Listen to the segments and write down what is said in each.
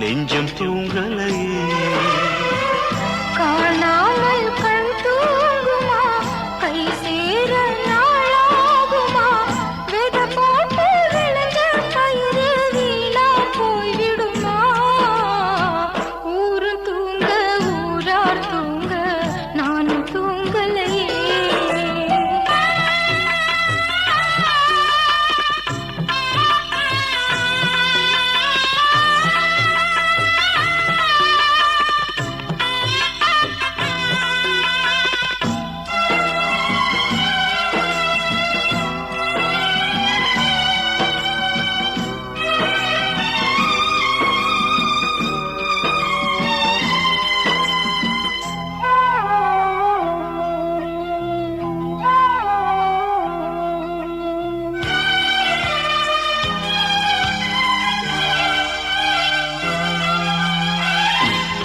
நெஞ்சம் தூங்கலையே. காணாமல் கண் தூங்குமா, கை சேர நாளாகுமா, வித போட்டு விளைஞ்ச பயிறு வீணா போய்விடுமா. ஊரும் தூங்க ஊரார் தூங்க நானும் தூங்கலையே.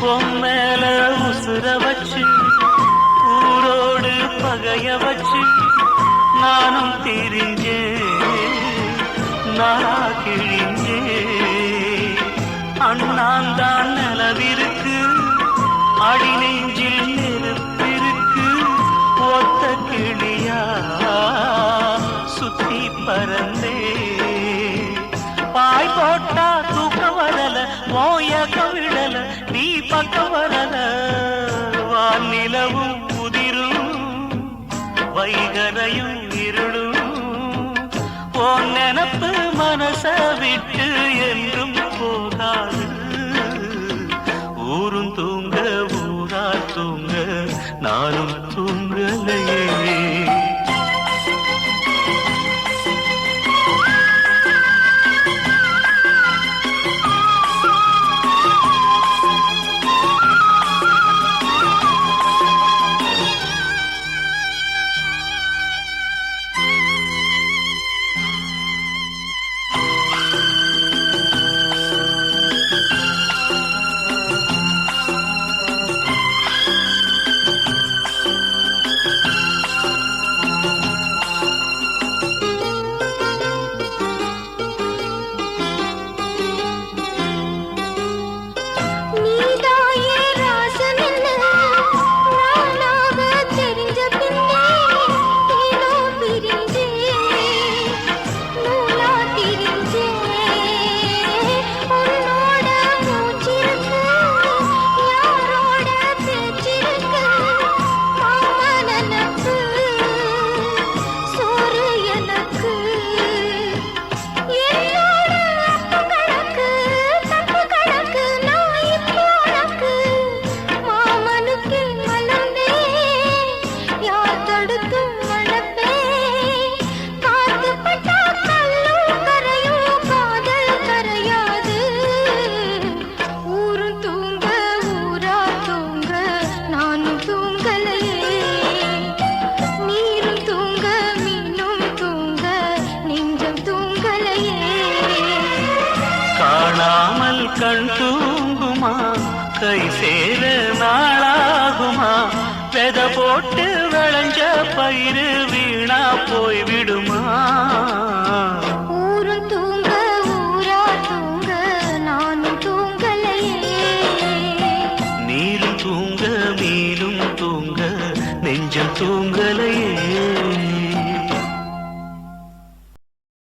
பொம்மேல உசுர வச்சு ஊரோடு பகைய வச்சு நானும் திரிஞ்சே நாளா கிழிஞ்சே. அண்ணாந்தான் நிலவிருக்கு, அடி நெஞ்சில் நெருப்பிருக்கு. ஒத்த கிளியா சுத்தி பறந்தே பாய் போட்டா தூக்க வரல, மோயக்க விடல, நீ பக்கம் வரல. வானிலவும் புதிரும் வைகரையும் இருளும் உன் நினப்பு மனச விட்டு என்றும் போகாது. ஊரும் தூங்க ஊரா தூங்க நானும் தூங்கலையே. கண் தூங்குமா, கை சேர நாளாகுமா, வெத போட்டு விளைஞ்ச பயிறு வீணா போய்விடுமா.